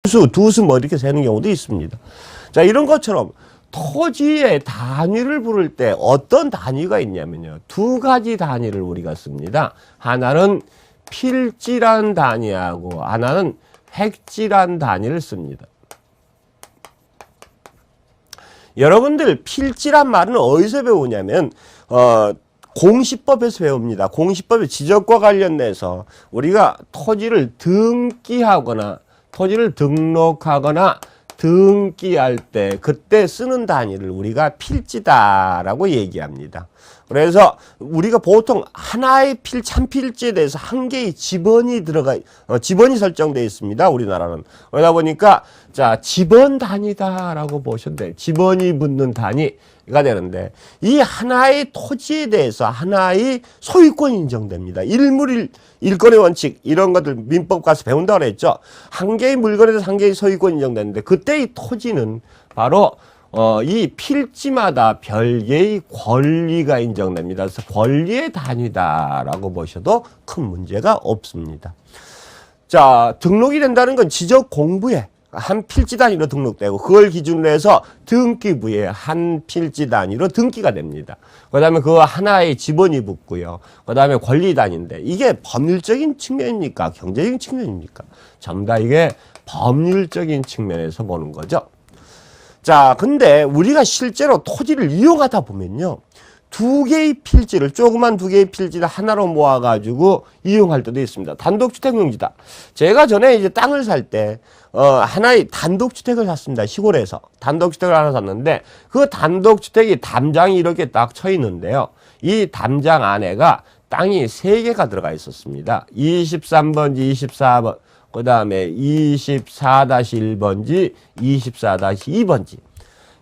두수 뭐 이렇게 세는 경우도 있습니다. 자, 이런 것처럼 토지의 단위를 부를 때 어떤 단위가 있냐면요. 두 가지 단위를 우리가 씁니다. 하나는 필지란 단위하고 하나는 획지란 단위를 씁니다. 여러분들 필지란 말은 어디서 배우냐면 공시법에서 배웁니다. 공시법의 지적과 관련돼서 우리가 토지를 등기하거나 토지를 등록하거나 등기할 때 그때 쓰는 단위를 우리가 필지다라고 얘기합니다. 그래서 우리가 보통 하나의 한 필지에 대해서 한 개의 지번이 지번이 설정되어 있습니다. 우리나라는. 그러다 보니까 자, 지번 단위다라고 보셔도 돼요. 지번이 붙는 단위가 되는데 이 하나의 토지에 대해서 하나의 소유권이 인정됩니다. 일권의 원칙 이런 것들 민법 가서 배운다고 그랬죠. 한 개의 물건에 대해서 한 개의 소유권이 인정되는데 그때 이 토지는 바로 이 필지마다 별개의 권리가 인정됩니다. 그래서 권리의 단위다라고 보셔도 큰 문제가 없습니다. 자, 등록이 된다는 건 지적 공부에 한 필지 단위로 등록되고 그걸 기준으로 해서 등기부에 한 필지 단위로 등기가 됩니다. 그 다음에 그 하나의 지번이 붙고요. 그 다음에 권리 단위인데 이게 법률적인 측면입니까? 경제적인 측면입니까? 전부 다 이게 법률적인 측면에서 보는 거죠. 자, 근데 우리가 실제로 토지를 이용하다 보면요. 두 개의 필지를, 조그만 두 개의 필지를 하나로 모아가지고 이용할 때도 있습니다. 단독주택용지다. 제가 전에 이제 땅을 살 때, 하나의 단독주택을 샀습니다. 시골에서. 단독주택을 하나 샀는데, 그 단독주택이 담장이 이렇게 딱 쳐 있는데요. 이 담장 안에가 땅이 3개가 들어가 있었습니다. 23번지, 24번. 그 다음에 24-1번지, 24-2번지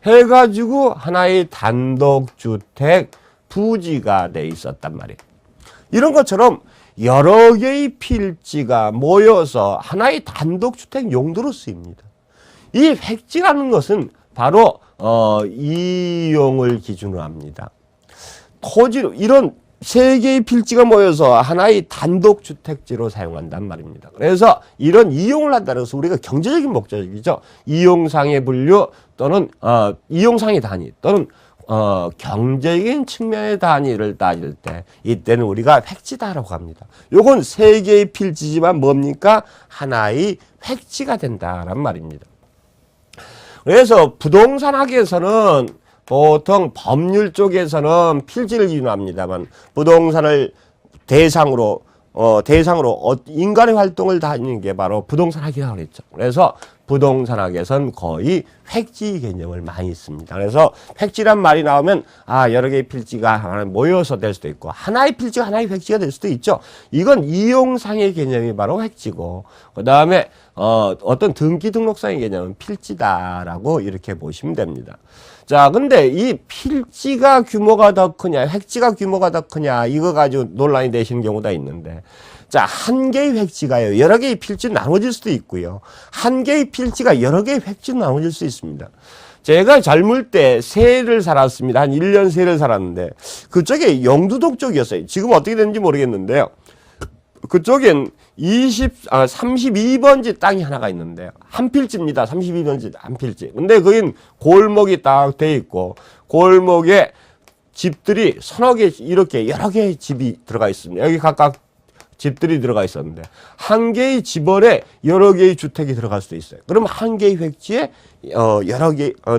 해가지고 하나의 단독주택 부지가 돼 있었단 말이에요. 이런 것처럼 여러 개의 필지가 모여서 하나의 단독주택 용도로 쓰입니다. 이 획지라는 것은 바로 이용을 기준으로 합니다. 토지로 이런 3개의 필지가 모여서 하나의 단독주택지로 사용한단 말입니다. 그래서 이런 이용을 한다는 것은 우리가 경제적인 목적이죠. 이용상의 분류 또는 이용상의 단위 또는 경제적인 측면의 단위를 따질 때 이때는 우리가 획지다라고 합니다. 요건 3개의 필지지만 뭡니까? 하나의 획지가 된다란 말입니다. 그래서 부동산학에서는 보통 법률 쪽에서는 필지를 기준합니다만 부동산을 대상으로 인간의 활동을 다니는 게 바로 부동산학이라고 그랬죠. 그래서 부동산학에서는 거의 획지 개념을 많이 씁니다. 그래서 획지란 말이 나오면 여러 개의 필지가 하나 모여서 될 수도 있고 하나의 필지가 하나의 획지가 될 수도 있죠. 이건 이용상의 개념이 바로 획지고 그 다음에 어떤 등기 등록상의 개념은 필지다라고 이렇게 보시면 됩니다. 자, 근데 이 필지가 규모가 더 크냐, 획지가 규모가 더 크냐, 이거 가지고 논란이 되시는 경우가 있는데, 자, 한 개의 획지가요, 여러 개의 필지로 나눠질 수도 있고요. 한 개의 필지가 여러 개의 획지로 나눠질 수 있습니다. 제가 젊을 때 새를 살았습니다. 한 1년 새를 살았는데, 그쪽에 영두동 쪽이었어요. 지금 어떻게 되는지 모르겠는데요. 그쪽엔 32번지 땅이 하나가 있는데요. 한 필지입니다. 32번지 한 필지. 근데 거긴 골목이 딱 돼 있고, 골목에 집들이 서너 개, 이렇게 여러 개의 집이 들어가 있습니다. 여기 각각 집들이 들어가 있었는데, 한 개의 집원에 여러 개의 주택이 들어갈 수도 있어요. 그러면 한 개의 획지에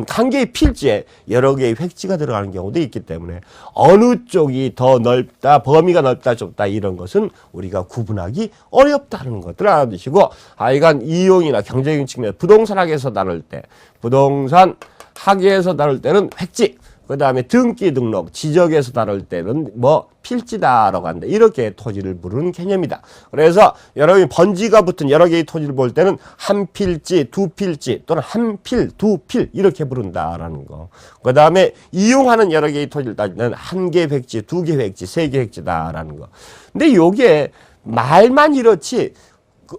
한 개의 필지에 여러 개의 획지가 들어가는 경우도 있기 때문에 어느 쪽이 더 넓다, 범위가 넓다, 좁다 이런 것은 우리가 구분하기 어렵다는 것들 알아두시고 이건 이용이나 경제적인 측면, 부동산학에서 다룰 때, 부동산 학에서 다룰 때는 획지, 그 다음에 등기 등록, 지적에서 다룰 때는 필지다라고 한다. 이렇게 토지를 부르는 개념이다. 그래서 여러분이 번지가 붙은 여러 개의 토지를 볼 때는 한 필지, 두 필지 또는 한 필, 두 필 이렇게 부른다라는 거. 그 다음에 이용하는 여러 개의 토지를 따질 때는 한 개 획지, 두 개 획지, 세 개 획지다라는 거. 근데 요게 말만 이렇지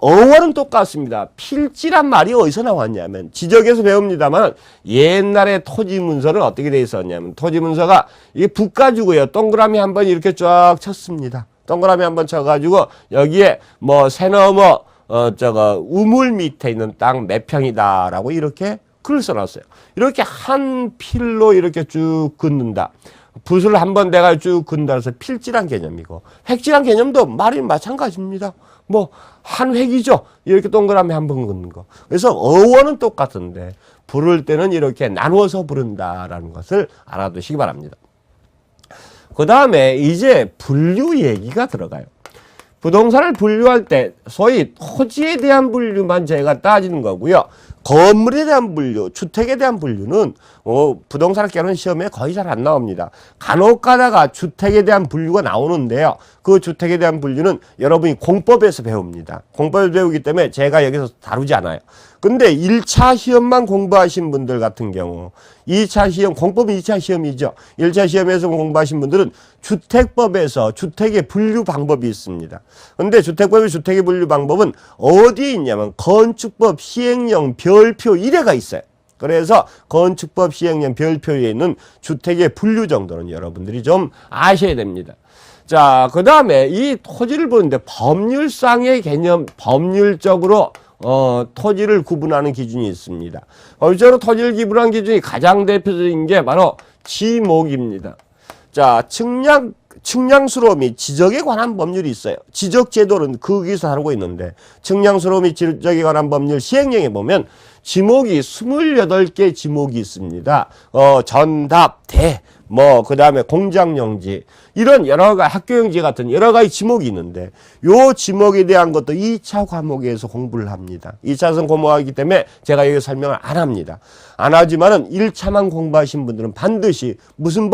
어원은 똑같습니다. 필지란 말이 어디서 나왔냐면 지적에서 배웁니다만 옛날에 토지 문서는 어떻게 돼 있었냐면 토지 문서가 이게 붓 가지고요 동그라미 한번 이렇게 쫙 쳤습니다. 동그라미 한번 쳐가지고 여기에 새 너머 우물 밑에 있는 땅 몇 평이다라고 이렇게 글을 써놨어요. 이렇게 한 필로 이렇게 쭉 긋는다. 붓을 한번 내가 쭉 긋는다 해서 필지란 개념이고, 획지란 개념도 말이 마찬가지입니다. 뭐, 한 획이죠. 이렇게 동그라미 한 번 긋는 거. 그래서 어원은 똑같은데, 부를 때는 이렇게 나누어서 부른다라는 것을 알아두시기 바랍니다. 그 다음에 이제 분류 얘기가 들어가요. 부동산을 분류할 때 소위 토지에 대한 분류만 제가 따지는 거고요. 건물에 대한 분류, 주택에 대한 분류는 부동산을 깨는 시험에 거의 잘 안 나옵니다. 간혹 가다가 주택에 대한 분류가 나오는데요. 그 주택에 대한 분류는 여러분이 공법에서 배웁니다. 공법에서 배우기 때문에 제가 여기서 다루지 않아요. 근데 1차 시험만 공부하신 분들 같은 경우 2차 시험, 공법은 2차 시험이죠. 1차 시험에서 공부하신 분들은 주택법에서 주택의 분류 방법이 있습니다. 근데 주택법의 주택의 분류 방법은 어디에 있냐면 건축법 시행령 별표 1회가 있어요. 그래서 건축법 시행령 별표에 있는 주택의 분류 정도는 여러분들이 좀 아셔야 됩니다. 자, 그 다음에 이 토지를 보는데 법률상의 개념, 법률적으로 토지를 구분하는 기준이 있습니다. 법률적으로 토지를 구분하는 기준이 가장 대표적인 게 바로 지목입니다. 자, 측량수로 및 지적에 관한 법률이 있어요. 지적제도는 거기서 다루고 있는데, 측량수로 및 지적에 관한 법률 시행령에 보면 지목이 28개 지목이 있습니다. 전답, 대, 그 다음에 공장용지, 이런 여러 가지 학교용지 같은 여러 가지 지목이 있는데, 요 지목에 대한 것도 2차 과목에서 공부를 합니다. 2차선 공부하기 때문에 제가 여기 설명을 안 합니다. 안 하지만은 1차만 공부하신 분들은 반드시 무슨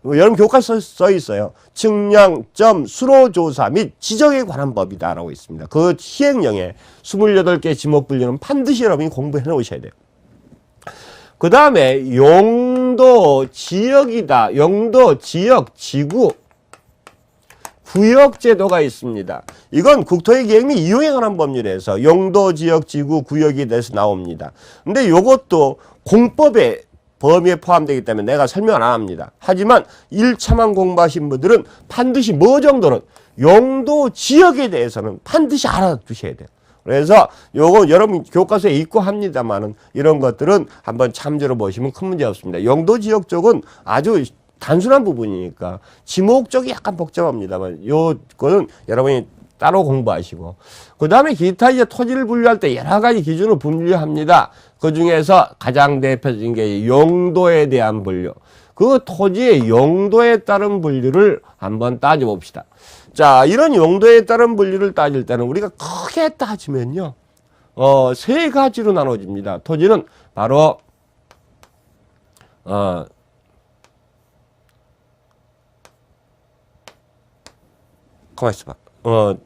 여러분 교과서에 써 있어요. 측량점 수로조사 및 지적에 관한 법이다라고 있습니다. 그 시행령에 28개 지목 분류는 반드시 여러분이 공부해 놓으셔야 돼요. 그 다음에 용도 지역이다. 용도 지역 지구 구역 제도가 있습니다. 이건 국토의 계획 및 이용에 관한 법률에서 용도 지역 지구 구역에 대해서 나옵니다. 근데 요것도 공법에 범위에 포함되기 때문에 내가 설명 안 합니다. 하지만 1차만 공부하신 분들은 반드시 정도는 용도 지역에 대해서는 반드시 알아두셔야 돼요. 그래서 요거 여러분 교과서에 있고 합니다만은 이런 것들은 한번 참조로 보시면 큰 문제 없습니다. 용도 지역 쪽은 아주 단순한 부분이니까 지목 쪽이 약간 복잡합니다만 요거는 여러분이 따로 공부하시고, 그 다음에 기타 이제 토지를 분류할 때 여러 가지 기준으로 분류합니다. 그 중에서 가장 대표적인 게 용도에 대한 분류. 그 토지의 용도에 따른 분류를 한번 따져봅시다. 자, 이런 용도에 따른 분류를 따질 때는 우리가 크게 따지면요, 세 가지로 나눠집니다. 토지는 바로, 가만 있어봐.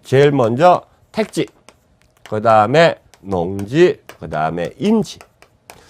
제일 먼저 택지, 그 다음에 농지, 그 다음에 임지.